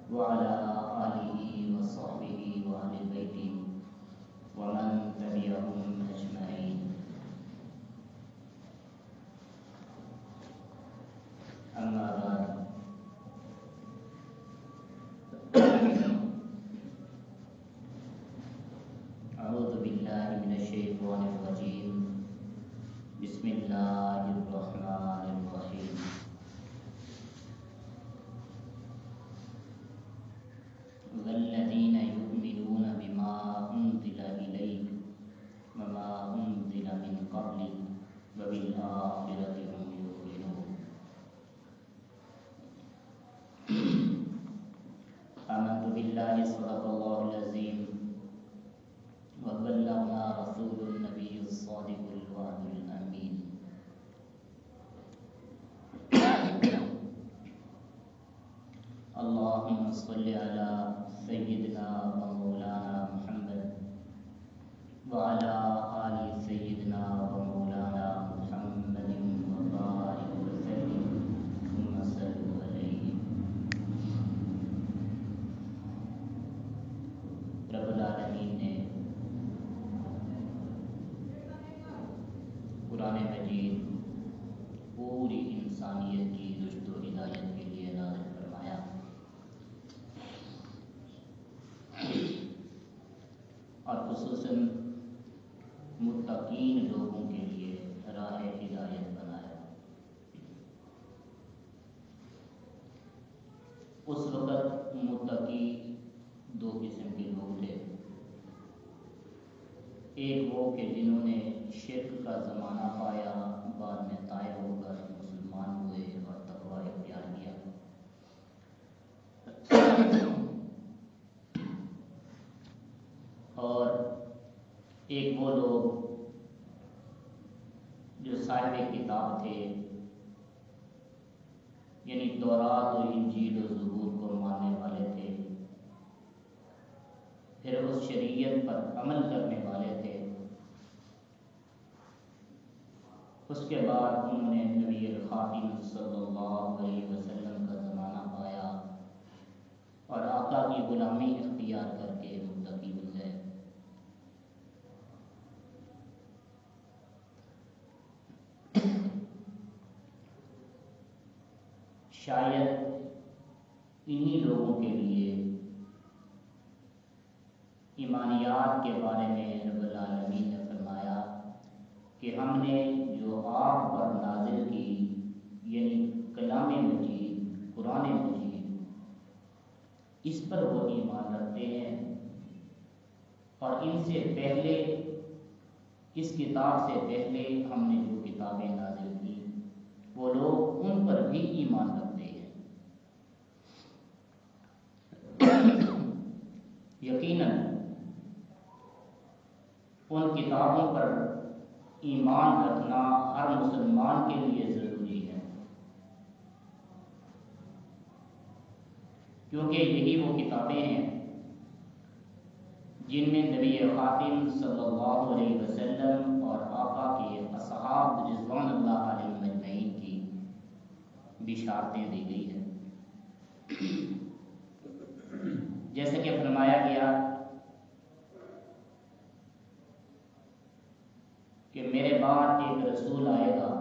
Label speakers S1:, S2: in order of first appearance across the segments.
S1: وعلى آله وصحبه وأهل بيته ومن تبعهم أجمعين. أما بعد، أعوذ بالله من الشيطان الرجيم. بسم الله الرحمن الرحيم. والذين يؤمنون بما أنزل إليك وما أنزل من قبلك وبالآخرة هم يوقنون. آمنت بالله صدق الله العظيم وبلغنا رسول النبي الصادق الوعد الأمين. اللهم صل على سيدنا ومولانا محمد وعلى آل سيدنا ومولانا محمد وبارك وسلم ثم صلوا عليه. رب العالمین نے قرآن مجید پوری انسانیت کی رشد و ہدایت کے لیے نازل فرمایا، اور خصوصاً متقین لوگوں کے لیے راہ ہدایت بنایا۔ اس وقت متقی دو قسم کے لوگ تھے، ایک وہ کہ جنہوں نے شرک کا زمانہ پایا، بعد میں طائب ہو کر مسلمان ہوئے اور تقوی اختیار کیا، اور ایک وہ لوگ جو صاحب کتاب تھے، یعنی تورات و انجیل و زبور کو ماننے والے تھے، پھر اس شریعت پر عمل کرنے والے تھے۔ اس کے بعد انہوں نے نبی الخاتم صلی اللہ علیہ وسلم کا زمانہ پایا اور آقا کی غلامی اختیار کر کے متقی بن گئے۔ شاید انہی لوگوں کے لیے ایمانیات کے بارے میں رب العالمین نے فرمایا کہ ہم نے جو آپ پر نازل کی، یعنی کلام مجید، قرآن مجید، اس پر وہ ایمان رکھتے ہیں، اور ان سے پہلے، اس کتاب سے پہلے ہم نے جو کتابیں نازل کی وہ لوگ ان پر بھی ایمان رکھتے ہیں۔ یقیناً ان کتابوں پر ایمان رکھنا ہر مسلمان کے لیے ضروری ہے، کیونکہ یہی وہ کتابیں ہیں جن میں نبی خاتم صلی اللہ علیہ وسلم اور آقا کے اصحاب رضوان اللہ علیہ اجمعین کی بشارتیں دی گئی ہیں۔ جیسے کہ فرمایا گیا کہ میرے بعد ایک رسول آئے گا،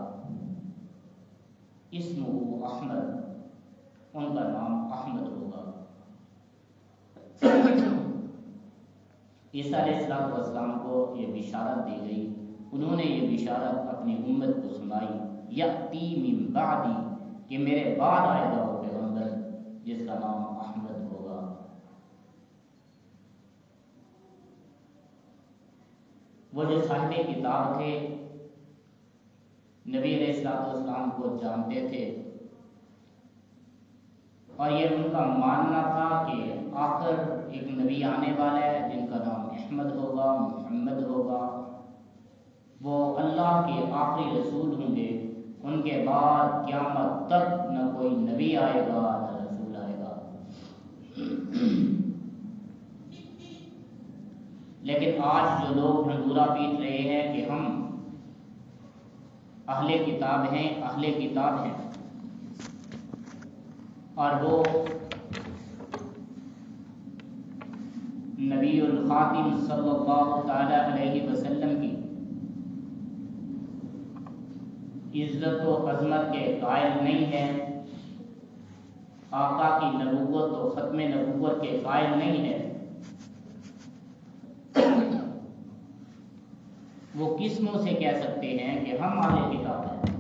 S1: اسمہ احمد، ان کا نام احمد ہوگا۔ عیسیٰ علیہ السلام کو یہ بشارت دی گئی، انہوں نے یہ بشارت اپنی امت کو سنائی، یأتی من بعدی، کہ میرے بعد آئے گا وہ پیغمبر جس کا نام احمد ہوگا۔ وہ جو صاحب کتاب تھے، نبی علیہ السلام کو جانتے تھے، اور یہ ان کا ماننا تھا کہ آخر ایک نبی آنے والا ہے جن کا نام احمد ہوگا، محمد ہوگا، وہ اللہ کے آخری رسول ہوں گے، ان کے بعد قیامت تک نہ کوئی نبی آئے گا نہ رسول آئے گا۔ لیکن آج جو لوگ ڈھنڈورا پیٹ رہے ہیں کہ ہم اہل کتاب ہیں، اہل کتاب ہیں، اور وہ نبی الخاتم صلی اللہ تعالی علیہ وسلم کی عزت و عظمت کے قائل نہیں ہے، آقا کی نبوت و ختم نبوت کے قائل نہیں ہے، وہ کس منہ سے کہہ سکتے ہیں کہ ہم اہل کتاب ہیں؟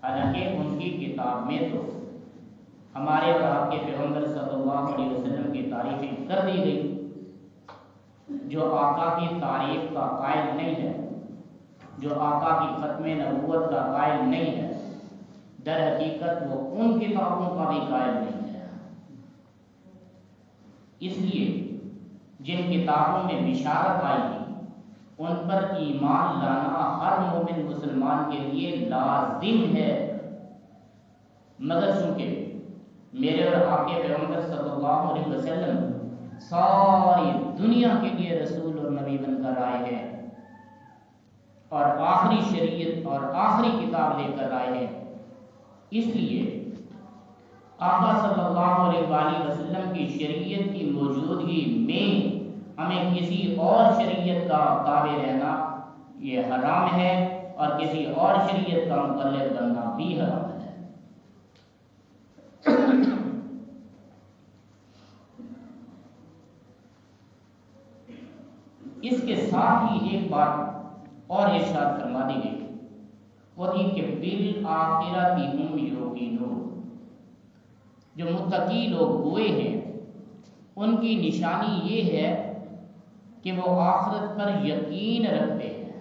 S1: حالانکہ ان کی کتاب میں تو ہمارے اور آپ کے پیغمبر صلی اللہ علیہ وسلم کی تعریفیں کر دی گئی۔ جو آقا کی تعریف کا قائل نہیں ہے، جو آقا کی ختم نبوت کا قائل نہیں ہے، در حقیقت وہ ان کتابوں کا بھی قائل نہیں ہے۔ اس لیے جن کتابوں میں بشارت آئی ہے ان پر ایمان لانا ہر مومن مسلمان کے لیے لازم ہے، مگر چونکہ میرے اور آپ کے پیغمبر صلی اللہ علیہ وسلم ساری دنیا کے لیے رسول اور نبی بن کر آئے ہیں اور آخری شریعت اور آخری کتاب لے کر آئے ہیں، اس لیے آقا صلی اللہ علیہ وآلہ وسلم کی شریعت کی موجودگی میں ہمیں کسی اور شریعت کا تابع رہنا یہ حرام ہے، اور کسی اور شریعت کا مقلد بننا بھی حرام ہے۔ اس کے ساتھ ہی ایک بات اور ارشاد فرما دی گئی، وہ تھی کہ بالآخرۃ ہم یوقنون، جو متقی لوگ ہوئے ہیں ان کی نشانی یہ ہے کہ وہ آخرت پر یقین رکھتے ہیں۔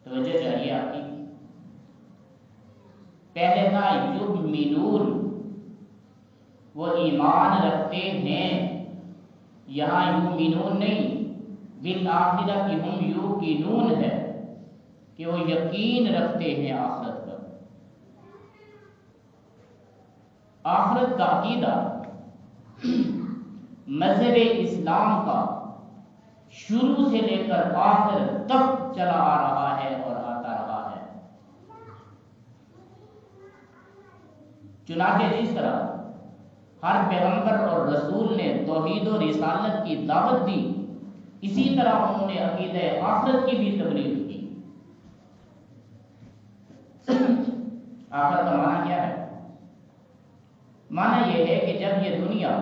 S1: توجہ چاہیے آپ کی، پہلے تھا یؤمنون، وہ ایمان رکھتے ہیں، یہاں یؤمنون نہیں، بالآخرۃ ہم یوقنون ہے کہ وہ یقین رکھتے ہیں آخرت پر۔ آخرت کا عقیدہ مذہب اسلام کا شروع سے لے کر آخر تک چلا آ رہا ہے اور آتا رہا ہے۔ چنانچہ جس طرح ہر پیغمبر اور رسول نے توحید و رسالت کی دعوت دی، اسی طرح انہوں نے عقیدہ آخرت کی بھی تبلیغ کی۔ آخرت کا معنی کیا ہے؟ معنی یہ ہے کہ جب یہ دنیا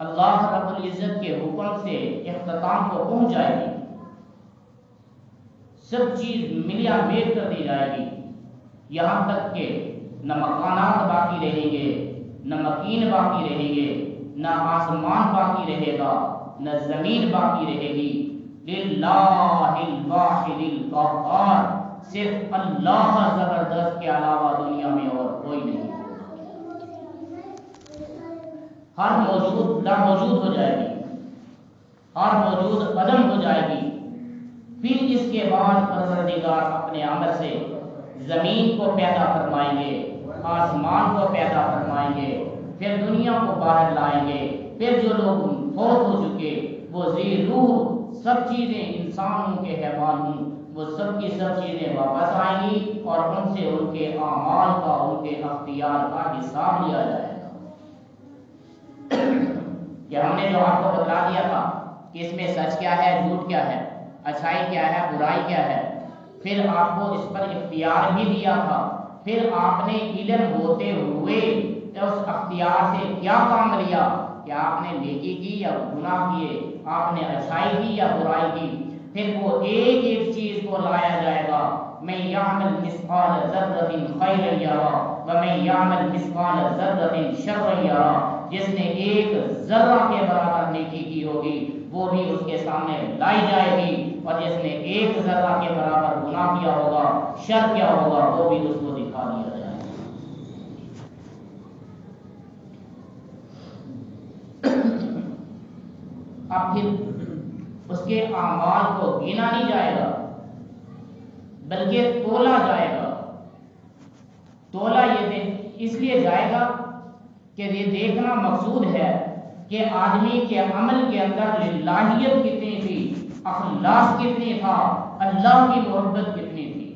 S1: اللہ رب العزت کے حکم سے اختتام کو پہنچ جائے گی، سب چیز ملیا میٹ کر دی جائے گی، یہاں تک کہ نہ مکانات باقی رہیں گے، نہ مکین باقی رہیں گے، نہ آسمان باقی رہے گا، نہ زمین باقی رہے گی، للہ الواحد القہار، صرف اللہ زبردست کے علاوہ دنیا میں اور کوئی نہیں۔ ہر موجود ناموجود ہو جائے گی، ہر موجود عدم ہو جائے گی، پھر اس کے بعد پروردگار اپنے امر سے زمین کو پیدا فرمائیں گے، آسمان کو پیدا فرمائیں گے، پھر دنیا کو باہر لائیں گے، پھر جو لوگ فوت ہو چکے وہ ذی روح سب چیزیں انسان ہوں کہ حیوان ہوں، وہ سب کی سب چیزیں واپس آئیں گی اور ان سے ان کے اعمال کا، ان کے اختیار کا حساب لیا جائے گا۔ کہ ہم نے جو آپ کو بتلا دیا تھا کہ اس میں سچ کیا ہے، جھوٹ کیا ہے، اچھائی کیا ہے، برائی کیا ہے، پھر آپ کو اس پر اختیار بھی دیا تھا، پھر آپ نے علم ہوتے ہوئے اس اختیار سے کیا کام لیا کہ آپ نے نیکی کی یا گناہ کیے، آپ نے اچھائی کی یا برائی کی، پھر وہ ایک ایک چیز کو لایا جائے گا۔ من یعمل مثقال ذرۃ خیرا یرہ ومن یعمل مثقال ذرۃ شرا یرہ، جس نے ایک ذرہ کے برابر نیکی کی ہوگی وہ بھی اس کے سامنے لائی جائے گی، اور جس نے ایک ذرہ کے برابر گناہ کیا ہوگا، شر کیا ہوگا، وہ بھی اس کو دکھا دیا جائے گا۔ اب پھر اس کے اعمال کو گنا نہیں جائے گا بلکہ تولا جائے گا۔ تولا اس لیے جائے گا کہ یہ دیکھنا مقصود ہے کہ آدمی کے عمل کے اندر للہیت کتنی تھی، اخلاص کتنی تھا، اللہ کی محبت کتنی تھی۔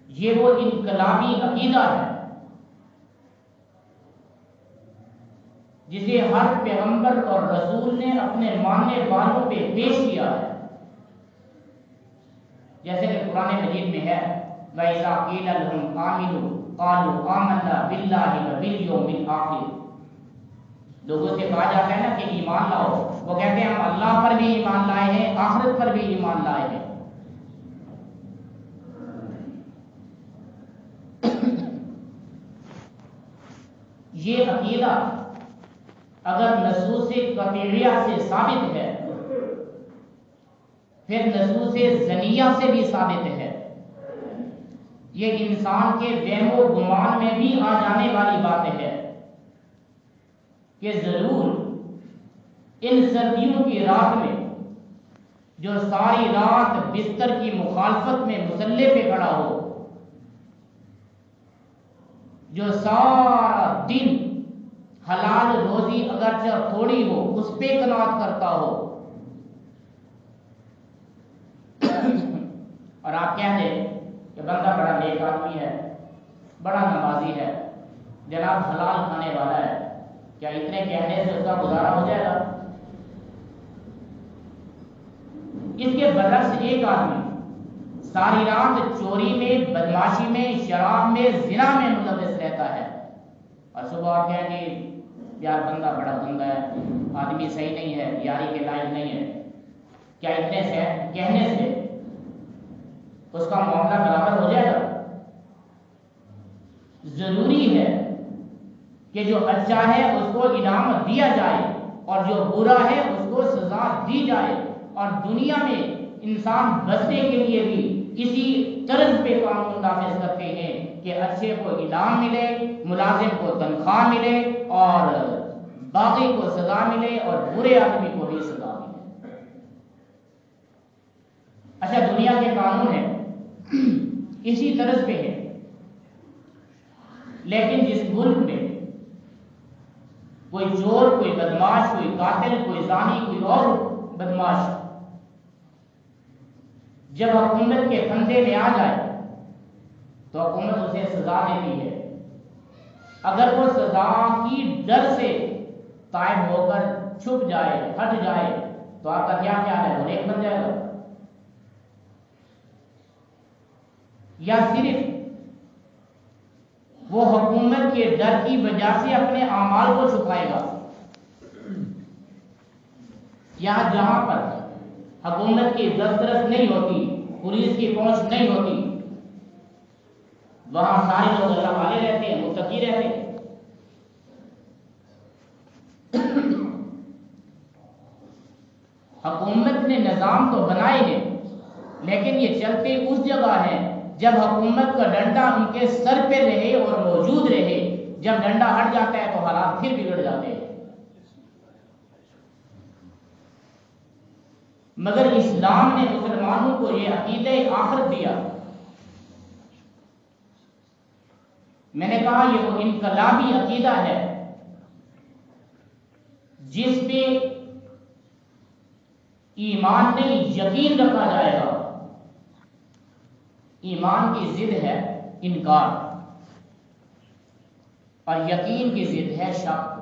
S1: یہ وہ انقلابی عقیدہ ہے جسے ہر پیغمبر اور رسول نے اپنے ماننے والوں پہ پیش کیا ہے. جیسے کہ قرآن مجید میں ہے وَإِذَا قِيلَ لَهُمْ آمِنُوا قَالُوا آمَنَّا بِاللَّهِ وَبِالْيَوْمِ الْآخِرِ. لوگوں سے کہا جاتا ہے نا کہ ایمان لاؤ، وہ کہتے ہیں ہم اللہ پر بھی ایمان لائے ہیں، آخرت پر بھی ایمان لائے ہیں. یہ عقیدہ اگر نصوص قطعیہ سے ثابت ہے پھر نصوص ظنیہ سے بھی ثابت ہے. یہ انسان کے وہم و گمان میں بھی آ جانے والی بات ہے کہ ضرور ان سردیوں کی رات میں جو ساری رات بستر کی مخالفت میں مصلے پہ کھڑا ہو، جو سارا دن حلال روزی اگرچہ تھوڑی ہو اس پہ قناعت کرتا ہو، اور آپ کہہ دیں کہ بندہ بڑا نیک آدمی ہے، بڑا نمازی ہے، جناب حلال کھانے والا ہے، کیا اتنے کہنے سے اس کا گزارا ہو جائے گا؟ اس کے برعکس ایک آدمی ساری رات چوری میں، بدماشی میں، شراب میں، زنا میں ملوث رہتا ہے، اور صبح آپ کہیں گے یار بندہ بڑا گندا ہے، آدمی صحیح نہیں ہے، یاری کے لائق نہیں ہے. کیا اتنے سے کہنے سے اس کا معاملہ برابر ہو جائے گا؟ ضروری ہے کہ جو اچھا ہے اس کو انعام دیا جائے اور جو برا ہے اس کو سزا دی جائے، اور دنیا میں انسان بچنے کے لیے بھی اسی طرز پہ قانون نافذ کرتے ہیں کہ اچھے کو انعام ملے، ملازم کو تنخواہ ملے، اور باقی کو سزا ملے، اور برے آدمی کو بھی سزا ملے. اچھا دنیا کے قانون ہیں اسی طرز پہ ہے، لیکن جس ملک میں کوئی چور، کوئی بدماش، کوئی قاتل، کوئی زانی، کوئی اور بدماش جب حکومت کے پھندے میں آ جائے تو حکومت اسے سزا دیتی ہے. اگر وہ سزا کی ڈر سے تائب ہو کر چھپ جائے، ہٹ جائے، تو آپ کا کیا خیال ہے؟ وہ نیک بن جائے گا؟ یا صرف وہ حکومت کے ڈر کی وجہ سے اپنے اعمال کو چھپائے گا؟ یہاں جہاں پر حکومت کی دسترس نہیں ہوتی، پولیس کی پہنچ نہیں ہوتی، وہاں سارے لوگ اللہ والے رہتے ہیں، متقی رہتے ہیں. حکومت نے نظام تو بنائے ہیں لیکن یہ چلتے اس جگہ ہیں جب حکومت کا ڈنڈا ان کے سر پہ رہے اور موجود رہے. جب ڈنڈا ہٹ جاتا ہے تو حالات پھر بگڑ جاتے ہیں. مگر اسلام نے مسلمانوں کو یہ عقیدہ آخرت دیا. میں نے کہا یہ وہ انقلابی عقیدہ ہے جس پہ ایمان نہیں یقین رکھا جائے گا. ایمان کی ضد ہے انکار، اور یقین کی ضد ہے شک.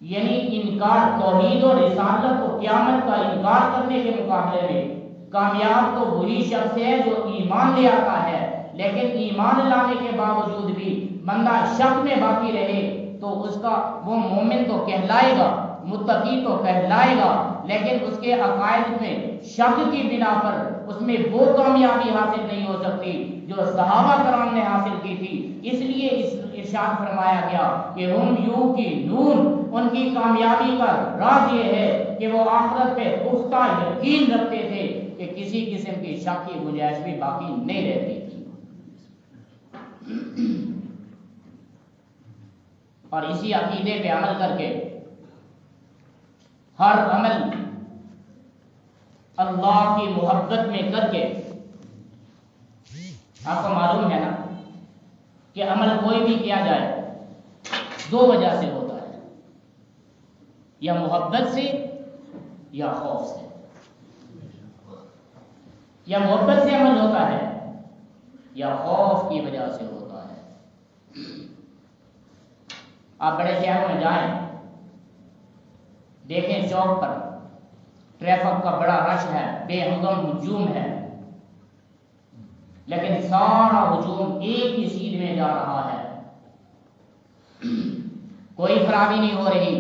S1: یعنی انکار توحید و رسالت و قیامت کا انکار کرنے کے مقابلے میں کامیاب تو وہی شخص ہے جو ایمان لے آتا ہے، لیکن ایمان لانے کے باوجود بھی بندہ شک میں باقی رہے تو اس کا وہ مومن تو کہلائے گا، متقی تو کہلائے گا، لیکن اس کے عقائد میں شک کی بنا پر اس میں وہ کامیابی حاصل نہیں ہو سکتی جو صحابہ کرام نے حاصل کی تھی. اس لیے ارشاد فرمایا گیا کہ ہم یوں کی نون، ان کی کامیابی کا راز یہ ہے کہ وہ آخرت پہ پختہ یقین رکھتے تھے کہ کسی قسم کی شک کی گنجائش بھی باقی نہیں رہتی تھی. اور اسی عقیدے پہ عمل کر کے ہر عمل اللہ کی محبت میں کر کے، آپ کو معلوم ہے نا کہ عمل کوئی بھی کیا جائے دو وجہ سے ہوتا ہے، یا محبت سے یا خوف سے. یا محبت سے عمل ہوتا ہے یا خوف کی وجہ سے ہوتا ہے؟ آپ بڑے شہروں میں جائیں، دیکھیں چوک پر ٹریفک کا بڑا رش ہے، بے ہنگم ہجوم ہے، لیکن سارا ہجوم ایک ہی سیدھ میں جا رہا ہے، کوئی خرابی نہیں ہو رہی.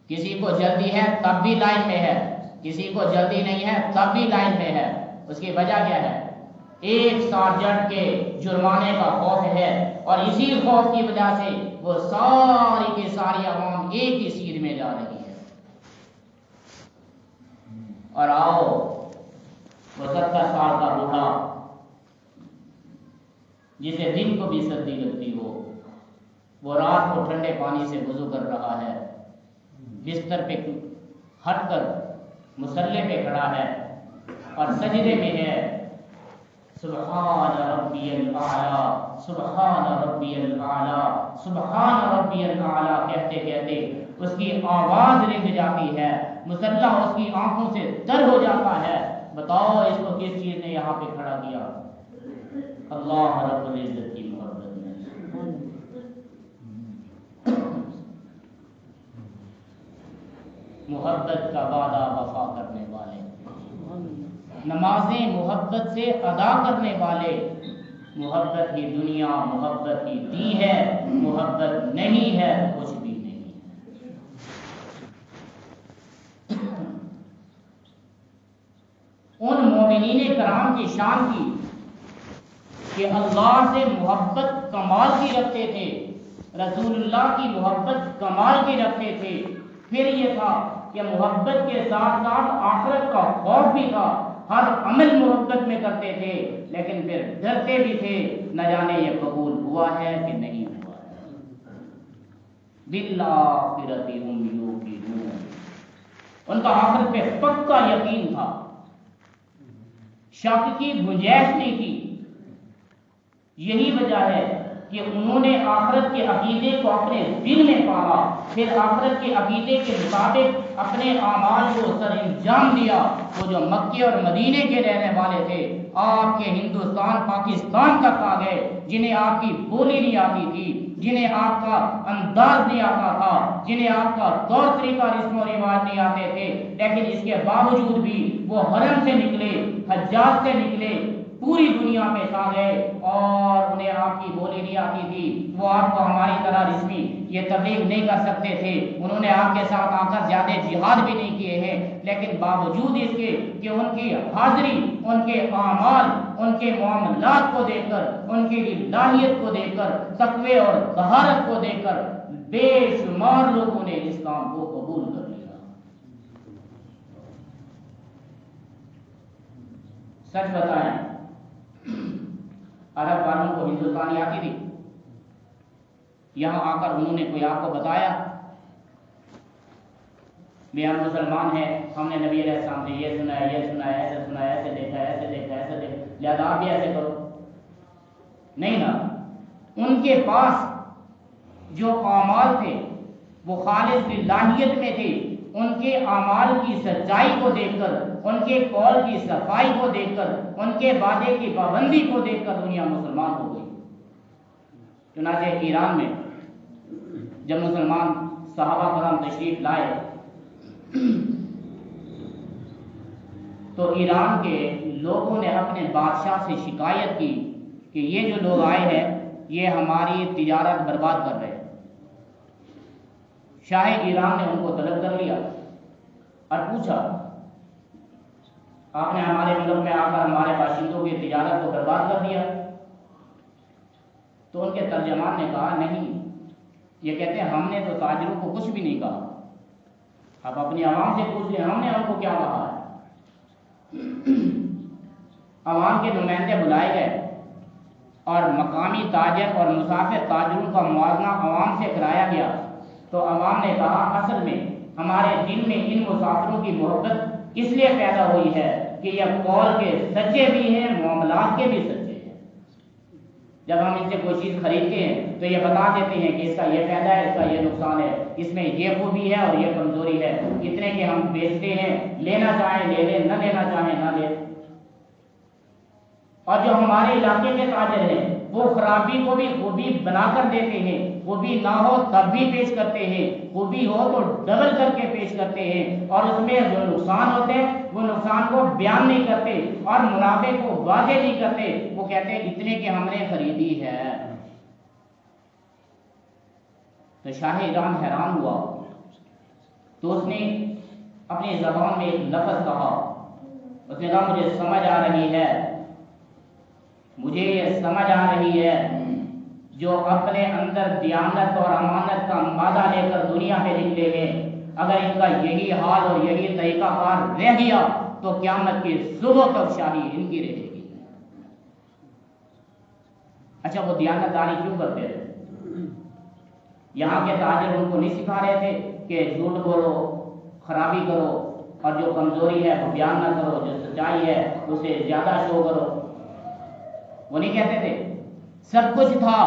S1: کسی کو جلدی ہے تب بھی لائن میں ہے، کسی کو جلدی نہیں ہے تب بھی لائن میں ہے. اس کی وجہ کیا ہے؟ ایک سارجنٹ کے جرمانے کا خوف ہے، اور اسی خوف کی وجہ سے وہ ساری کی ساری عوام ایک ہی سیدھ میں جا رہی ہے. اور آؤ وہ 70 سال کا بوڑھا جسے دن کو بھی سردی لگتی ہو، وہ رات کو ٹھنڈے پانی سے وضو کر رہا ہے، بستر پہ ہٹ کر مصلے پہ کھڑا ہے اور سجدے میں ہے، سبحان ربی الاعلی سبحان ربی الاعلی سبحان ربی الاعلی کہتے کہتے اس کی آواز رنگ جاتی ہے، مصلی اس کی آنکھوں سے تر ہو جاتا ہے. بتاؤ اس کو کس چیز نے یہاں پہ کھڑا کیا؟ اللہ رب العزت کی محبت میں. محبت کا وعدہ وفا کرنے والے، نمازیں محبت سے ادا کرنے والے، محبت کی دنیا محبت کی دی ہے، محبت نہیں ہے کچھ بھی نہیں ہے. ان مومنین کرام کی شان کی کہ اللہ سے محبت کمال کی رکھتے تھے، رسول اللہ کی محبت کمال کی رکھتے تھے. پھر یہ تھا کہ محبت کے ساتھ ساتھ آخرت کا خوف بھی تھا، ہر عمل محبت میں کرتے تھے، لیکن پھر ڈرتے بھی تھے نہ جانے یہ قبول ہوا ہے کہ نہیں ہوا ہے. بالآخرۃ ہم یوقنون، ان کا آخرت پہ پکا یقین تھا، شک کی گنجائش نہیں تھی. یہی وجہ ہے کہ انہوں نے آخرت کے عقیدے کو اپنے دل میں پالا، پھر آخرت کے عقیدے کے مطابق اپنے اعمال کو سر انجام دیا. وہ جو مکے اور مدینے کے رہنے والے تھے، آپ کے ہندوستان پاکستان تک آ گئے، جنہیں آپ کی بولی نہیں آتی تھی، جنہیں آپ کا انداز نہیں آتا تھا، جنہیں آپ کا طور طریقہ رسم و رواج نہیں آتے تھے، لیکن اس کے باوجود بھی وہ حرم سے نکلے، حجاز سے نکلے، پوری دنیا میں چھا گئے، اور انہیں آپ کی بولی نہیں آتی تھی. وہ آپ کو ہماری طرح رسمی یہ تبلیغ نہیں کر سکتے تھے، انہوں نے آپ کے ساتھ آ کر زیادہ جہاد بھی نہیں کیے ہیں، لیکن باوجود اس کے کہ ان کی حاضری، ان کے اعمال، ان کے معاملات کو دیکھ کر، ان کی الہیت کو دیکھ کر، تقوی اور طہارت کو دیکھ کر بے شمار لوگوں نے اسلام کو قبول کر لیا. سچ بتائیں، عرب والوں کو ہندوستانی آتی تھی؟ یہاں آ کر انہوں نے کوئی آپ کو بتایا بھی ہم مسلمان ہیں، ہم نے نبی علیہ السلام سے یہ سنا ہے، یہ سنا ہے، ایسے سنا ہے، ایسے دیکھا ہے، ایسے دیکھا ہے، ایسے دیکھا، لہذا آپ بھی ایسے کرو؟ نہیں نا. ان کے پاس جو اعمال تھے وہ خالص للہیت میں تھے. ان کے اعمال کی سچائی کو دیکھ کر، ان کے قول کی صفائی کو دیکھ کر، ان کے وعدے کی پابندی کو دیکھ کر دنیا مسلمان ہو گئی. چنانچہ ایران میں جب مسلمان صحابہ کرام تشریف لائے تو ایران کے لوگوں نے اپنے بادشاہ سے شکایت کی کہ یہ جو لوگ آئے ہیں یہ ہماری تجارت برباد کر رہے ہیں. شاہ ایران نے ان کو طلب کر لیا اور پوچھا آپ نے ہمارے ملک میں آ کر ہمارے باشندوں کی تجارت کو برباد کر دیا؟ تو ان کے ترجمان نے کہا نہیں، یہ کہتے ہیں ہم نے تو تاجروں کو کچھ بھی نہیں کہا، آپ اپنی عوام سے پوچھ لیں ہم نے ان کو کیا کہا ہے. عوام کے نمائندے بلائے گئے اور مقامی تاجر اور مسافر تاجروں کا موازنہ عوام سے کرایا گیا. تو عوام نے کہا اصل میں ہمارے دل میں ان مسافروں کی محبت اس لیے پیدا ہوئی ہے کہ یہ قول کے سچے بھی ہیں، معاملات کے بھی سچے ہیں. جب ہم ان سے کوئی چیز خریدتے ہیں تو یہ بتا دیتے ہیں کہ اس کا یہ فائدہ ہے، اس کا یہ نقصان ہے، اس میں یہ خوبی ہے اور یہ کمزوری ہے، اتنے کہ ہم بیچتے ہیں، لینا چاہیں لے لیں، نہ لینا چاہیں نہ لیں. اور جو ہمارے علاقے کے تاجر ہیں وہ خرابی کو بھی خوبی بنا کر دیتے ہیں، خوبی نہ ہو تب بھی پیش کرتے ہیں، خوبی ہو تو ڈبل کر کے پیش کرتے ہیں، اور اس میں جو نقصان ہوتے ہیں وہ نقصان کو بیان نہیں کرتے اور منافع کو واضح نہیں کرتے، وہ کہتے ہیں اتنے کہ ہم نے خریدی ہے۔ تو شاہ ایران حیران ہوا، تو اس نے اپنی زبان میں ایک لفظ کہا، اس نے کہا مجھے سمجھ آ رہی ہے، مجھے یہ سمجھ آ رہی ہے جو اپنے اندر دیانت اور امانت کا مادہ لے کر دنیا میں نکلے ہیں، اگر ان کا یہی حال اور یہی طریقہ کار رہ گیا تو قیامت کی صبح تک شاہی ان کی رہے گی۔ اچھا وہ دیانت داری کیوں کرتے رہے؟ یہاں کے تاجر ان کو نہیں سکھا رہے تھے کہ جھوٹ بولو، خرابی کرو، اور جو کمزوری ہے وہ بیان نہ کرو، جو سچائی ہے اسے زیادہ شو کرو؟ وہ نہیں کہتے تھے؟ سب کچھ تھا،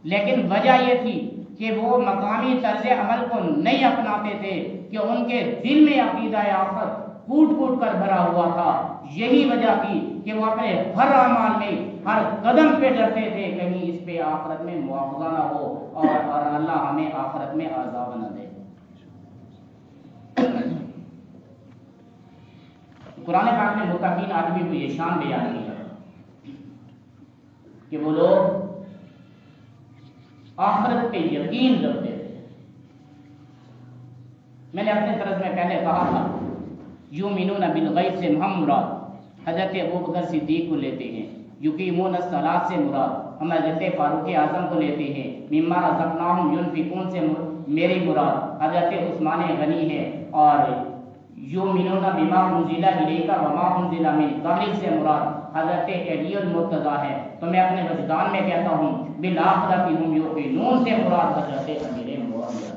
S1: لیکن وجہ یہ تھی کہ وہ مقامی طرز عمل کو نہیں اپناتے تھے، کہ ان کے دل میں عقیدہ آخرت کوٹ کوٹ کر بھرا ہوا تھا۔ یہی وجہ تھی کہ وہ اپنے ہر اعمال میں ہر قدم پہ ڈرتے تھے کہیں اس پہ آخرت میں مواخذہ نہ ہو اور اللہ ہمیں آخرت میں عذاب نہ دے۔ قرآن پاک نے متقین آدمی کو یہ شان بیان کی ہے کہ وہ لوگ آخرت پہ یقین رکھتے تھے۔ میں نے اپنے طرز میں پہلے کہا تھا یؤمنون بالغیب سے ہم مراد حضرت ابوبکر صدیق کو لیتے ہیں، یقیمون الصلاۃ سے مراد ہم حضرت فاروق اعظم کو لیتے ہیں، مما رزقناہم ينفقون سے میری مراد حضرت عثمان غنی ہے، اور یؤمنون بما انزل الیک وما انزل من قبلک سے مراد حضرت علی المرتضیٰ ہے۔ تو میں اپنے وجدان میں کہتا ہوں بالآخرۃ ہم یوقنون سے مراد حضرت امیر معاویہ،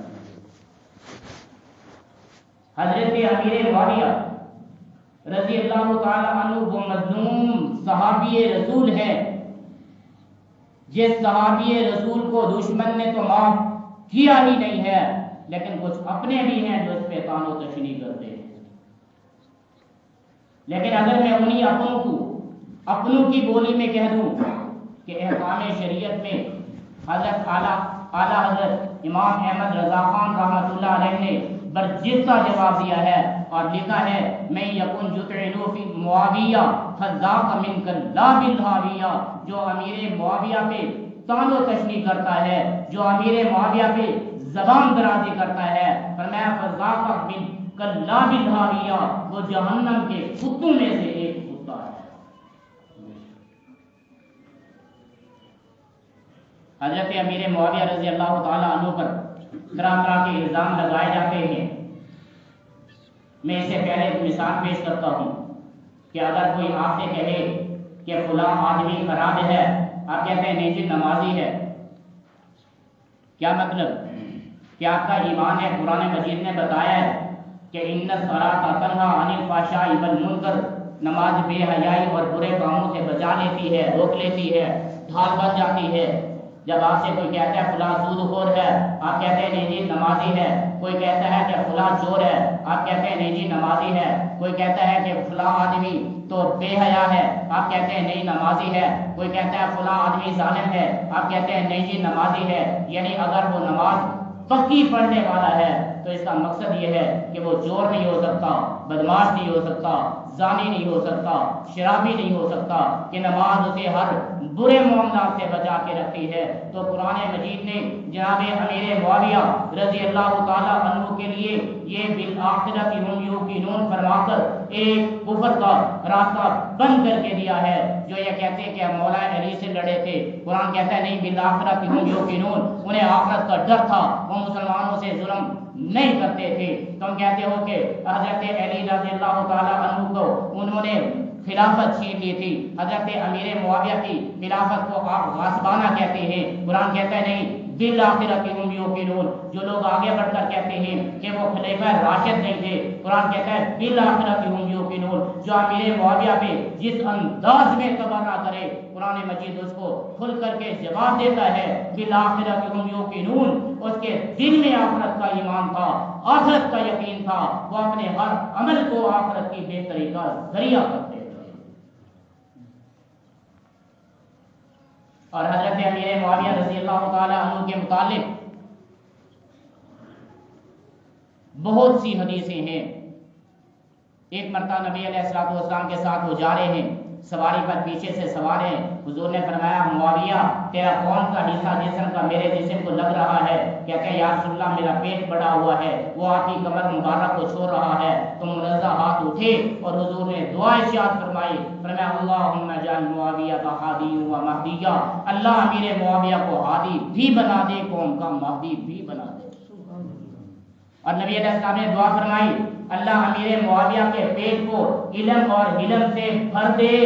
S1: حضرت امیر معاویہ رضی اللہ تعالی عنہ وہ مظلوم صحابی رسول ہے، جس صحابی رسول کو دشمن نے تو معاف کیا ہی نہیں ہے، لیکن کچھ اپنے بھی ہیں جو اس پہ طعن و تشنیع کرتے ہیں۔ لیکن اگر میں انہی اپنوں کی بولی میں کہہ دوں کہ احکام شریعت میں حضرت اعلیٰ حضرت امام احمد رضا خان رحمۃ اللہ علیہ نے برجستہ جواب دیا ہے اور لکھا ہے میں یکن یطعنو فی معاویہ فذاک منک لا بالحاویہ، جو امیر معاویہ پہ طعن و تشنیع کرتا ہے، جو امیر معاویہ پہ زبان درازی کرتا ہے، فرمایا فذاک منک لا بالحاویہ، وہ جہنم کے کتوں میں سے ایک کتا ہے۔ حضرت امیر معاویہ رضی اللہ تعالی عنہ پر طرح طرح کے الزام لگائے جاتے ہیں۔ میں اس سے پہلے ایک مثال پیش کرتا ہوں کہ اگر کوئی آپ سے کہے کہ فلاں آدمی خراب ہے، آپ کہتے ہیں نہیں جی نمازی ہے، کیا مطلب؟ کہ آپ کا ایمان ہے؟ قرآن مجید نے بتایا ہے کہ ان الصلاۃ تنہی عن الفحشاء والمنکر، نماز بے حیائی اور برے کاموں سے بچا لیتی ہے، روک لیتی ہے، ڈھال بن جاتی ہے۔ جب آپ سے کوئی کہتا ہے فلاں سود خور ہے، آپ کہتے ہیں نہیں جی نمازی ہے۔ کوئی کہتا ہے کہ فلاں چور ہے، آپ کہتے ہیں نہیں جی نمازی ہے۔ کوئی کہتا ہے کہ فلاں آدمی تو بے حیا ہے، آپ کہتے ہیں نہیں نمازی ہے۔ کوئی کہتا ہے فلاں آدمی ظالم ہے، آپ کہتے ہیں نہیں جی نمازی ہے۔ یعنی اگر وہ نماز پکی پڑھنے والا ہے تو اس کا مقصد یہ ہے کہ وہ چور نہیں ہو سکتا، بدماش نہیں ہو سکتا، زانی نہیں ہو سکتا، شرابی نہیں ہو سکتا، کہ نماز اسے ہر برے معاملات سے بچا کے رکھتی ہے۔ تو قرآن مجید نے جناب امیر معاویہ رضی اللہ تعالی عنہ کے لیے یہ بالآخرۃ ہم یوقنون فرما کر ایک کفر کا راستہ بند کر کے دیا ہے۔ جو یہ کہتے ہیں کہ مولا علی سے لڑے تھے، قرآن کہتا ہے نہیں بالآخرۃ ہم یوقنون، انہیں آخرت کا ڈر تھا، وہ مسلمانوں سے ظلم نہیں کرتے تھے۔ تم کہتے ہو کہ حضرت علی رضی اللہ تعالی عنہ کو انہوں نے خلافت چھین لی تھی، حضرت امیر معاویہ کی خلافت کو آپ غاصبانہ کہتے ہیں۔ قرآن کہتا ہے نہیں بالآخرۃ ہم یوقنون، جو لوگ آگے بڑھ کر کہتے ہیں کہ وہ خلیفہ راشد نہیں تھے، قرآن کہتا ہے بالآخرۃ ہم یوقنون، جو امیر معاویہ پہ جس انداز میں تبرہ کرے قرآن مجید اس کو کھل کر کے جواب دیتا ہے بالآخرۃ ہم یوقنون، اس کے دل میں آخرت کا ایمان تھا، آخرت کا یقین تھا، وہ اپنے ہر عمل کو آخرت کی بہتری کا ذریعہ کرتے تھے۔ اور حضرت امیر معاویہ رضی اللہ تعالی عنہ کے متعلق بہت سی حدیثیں ہیں۔ ایک مرتبہ نبی علیہ الصلوۃ والسلام کے ساتھ وہ جا رہے ہیں، سواری پر پیچھے سے سوار ہیں، حضور نے فرمایا معاویہ تیرا کون سا حصہ جسم کا میرے جسم کو لگ رہا ہے؟ کہتے ہیں یا رسول اللہ میرا پیٹ بڑا ہوا ہے، وہ آپ کی کمر مبارک کو چھو رہا ہے۔ تو منزہ ہاتھ اٹھے اور حضور نے دعا ارشاد فرمائی، فرمایا اللہم اجعل معاویہ ہادی و مہدیہ، اللہ امیر معاویہ کو ہادی بھی بنا دے، قوم کا مہدی بھی بنا دے۔ اور نبی علیہ السلام نے دعا فرمائی اللہ امیر معاویہ کے پیٹ کو علم اور حلم سے بھر دے۔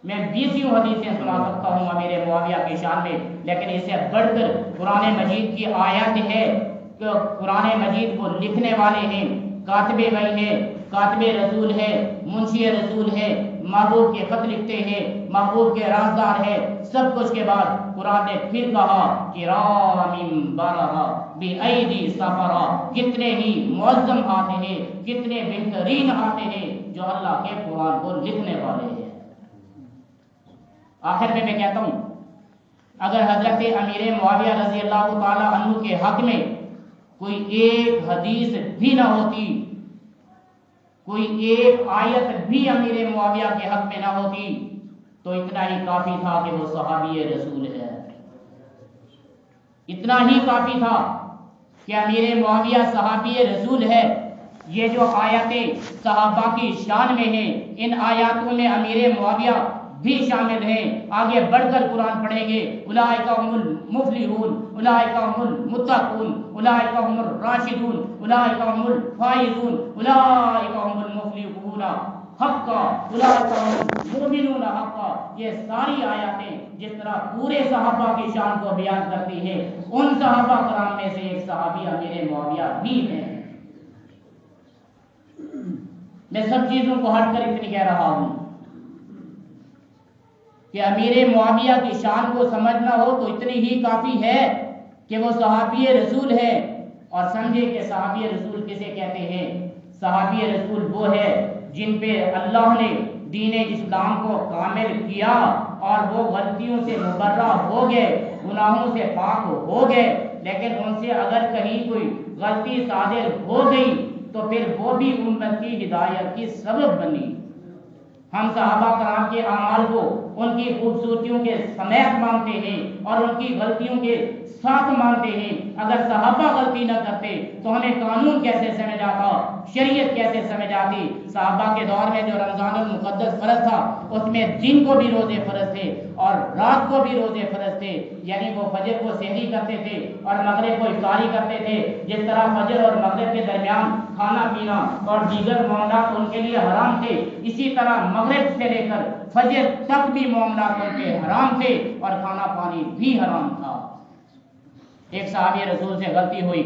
S1: میں 20 حدیثیں سنا سکتا ہوں امیر معاویہ کی شان میں، لیکن اس سے بڑھ کر قرآن مجید کی آیت ہے کہ قرآن مجید کو لکھنے والے ہیں، کاتب وحی ہے، کاتب رسول ہے، منشی رسول ہے، محبوب کے خط لکھتے ہیں، محبوب کے رازدار ہے۔ سب کچھ کے بعد قرآن نے پھر کہا کرام بررہ بِأَيْدِي سَفَرَہ، کتنے ہی معظم آتے ہیں، کتنے بہترین آتے ہیں جو اللہ کے قرآن کو لکھنے والے ہیں۔ آخر میں کہتا ہوں اگر حضرت امیر معاویہ رضی اللہ تعالی عنہ کے حق میں کوئی ایک حدیث بھی نہ ہوتی، کوئی ایک آیت بھی امیر معاویہ کے حق میں نہ ہوتی، تو اتنا ہی کافی تھا کہ وہ صحابی رسول ہے۔ اتنا ہی کافی تھا کہ امیر معاویہ صحابی رسول ہے۔ یہ جو آیاتیں صحابہ کی شان میں ہیں، ان آیاتوں میں امیر معاویہ بھی شامل ہیں۔ آگے بڑھ کر قرآن پڑھیں گے اولئک هم المفلحون، اولئک هم المتقون، اولئک هم الراشدون، اولئک هم الفائزون، اولئک هم المفلحون حقا، اولئک هم المؤمنون حقا۔ یہ ساری آیاتیں جس طرح پورے صحابہ کی شان کو بیان کرتی ہیں، ان صحابہ کرام میں سے ایک صحابی امیر معاویہ بھی ہیں۔ میں سب چیزوں کو ہٹ کر اتنی کہہ رہا ہوں کہ امیر معاویہ کی شان کو سمجھنا ہو تو اتنی ہی کافی ہے کہ وہ صحابی رسول ہے۔ اور سمجھے کہ صحابی رسول کسے کہتے ہیں؟ صحابی رسول وہ ہے جن پہ اللہ نے دین اسلام کو کامل کیا اور وہ غلطیوں سے مبرہ ہو گئے، گناہوں سے پاک ہو گئے، لیکن ان سے اگر کہیں کوئی غلطی صادر ہو گئی تو پھر وہ بھی امت کی ہدایت کی سبب بنی۔ ہم صحابہ کرام کے اعمال کو ان کی خوبصورتیوں کے سمیت مانتے ہیں اور ان کی غلطیوں کے ساتھ مانتے ہیں۔ اگر صحابہ غلطی نہ کرتے تو ہمیں قانون کیسے سمجھ آتا، شریعت کیسے سمجھ آتی؟ صحابہ کے دور میں جو رمضان المقدس فرض تھا اس میں دن کو بھی روزے فرض تھے اور رات کو بھی روزے فرض تھے، یعنی وہ فجر کو سحری کرتے تھے اور مغرب کو افطاری کرتے تھے۔ جس طرح فجر اور مغرب کے درمیان کھانا پینا اور دیگر معاملات ان کے لیے حرام تھے، اسی طرح مغرب سے لے کر فجر تک بھی معاملات ان کے حرام تھے اور کھانا پانی بھی حرام تھا۔ ایک صحابی رسول سے غلطی ہوئی،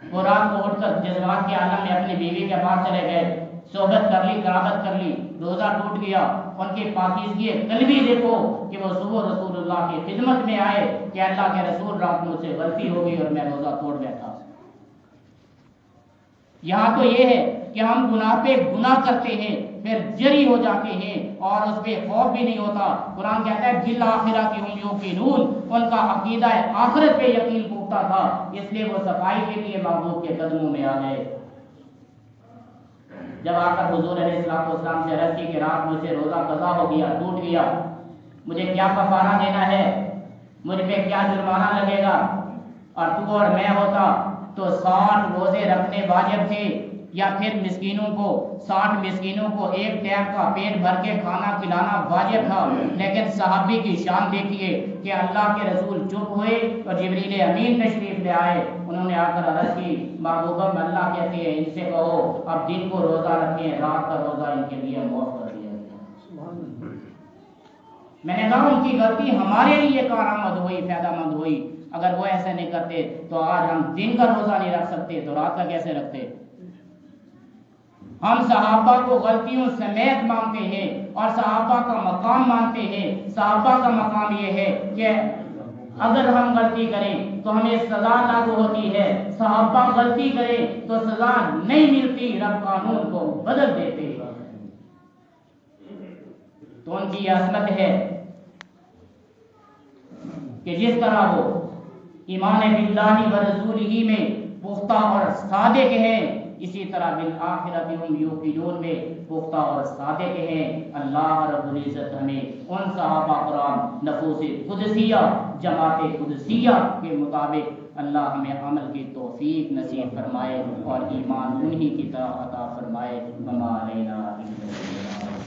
S1: وہ رات کو اٹھ کر جذبات کے عالم میں اپنی بیوی کے پاس چلے گئے، صحبت کر لی، قرابت کر لی، روزہ ٹوٹ گیا۔ ان کی پاکیزگی قلبی دیکھو کہ وہ صبح رسول اللہ کی خدمت میں آئے کہ اللہ کے رسول رات مجھ سے غلطی ہو گئی اور میں روزہ توڑ بیٹھا۔ یہاں تو یہ ہے کہ ہم گناہ پہ گناہ کرتے ہیں پھر جری ہو جاتے ہیں اور اس پہ خوف بھی نہیں ہوتا۔ قرآن کہتا ہے بالآخرۃ هم یوقنون، ان کا عقیدہ آخرت پہ یقین پختہ تھا، اس لیے وہ صفائی کے لیے محبوب کے قدموں میں آ گئے۔ جب آ کر حضور علیہ السلام سے عرض کی کہ رات مجھ سے روزہ قضا ہو گیا، ٹوٹ گیا، مجھے کیا کفارہ دینا ہے، مجھ پہ کیا جرمانہ لگے گا؟ اور تو اور میں ہوتا تو 60 روزے رکھنے واجب تھے، یا پھر مسکینوں کو 60 مسکینوں کو ایک ٹائم کا پیٹ بھر کے کھانا کھلانا واجب تھا۔ لیکن صحابی کی شان دیکھیے کہ اللہ کے رسول چپ ہوئے اور جبریل امین تشریف لے آئے، انہوں نے آ کر عرض کی محبوبہ اللہ کہتے ہیں ان سے کہو اب دن کو روزہ رکھیں، رات کا روزہ ان کے لیے معاف کر دیا گیا۔ میں نے کہا ان کی غلطی ہمارے لیے کارآمد ہوئی، فائدہ مند ہوئی۔ اگر وہ ایسے نہیں کرتے تو آج ہم دن کا روزہ نہیں رکھ سکتے تو رات کا کیسے رکھتے؟ ہم صحابہ کو غلطیوں سمیت مانتے ہیں اور صحابہ کا مقام مانتے ہیں۔ صحابہ کا مقام یہ ہے کہ اگر ہم غلطی کریں تو ہمیں سزا لاگو ہوتی ہے، صحابہ غلطی کریں تو سزا نہیں ملتی، رب قانون کو بدل دیتے۔ تو ان کی عظمت ہے کہ جس طرح وہ ایمان باللہ و رسولہ میں پختہ اور صادق ہیں، اسی طرح بالآخرۃ ہم یوقنون میں پختہ اور صادق ہیں۔ اللہ رب العزت ہمیں ان صحابہ کرام نفوس قدسیہ جماعت قدسیہ کے مطابق اللہ ہمیں عمل کی توفیق نصیب فرمائے اور ایمان انہی کی طرح عطا فرمائے۔ وما علینا الا البلاغ۔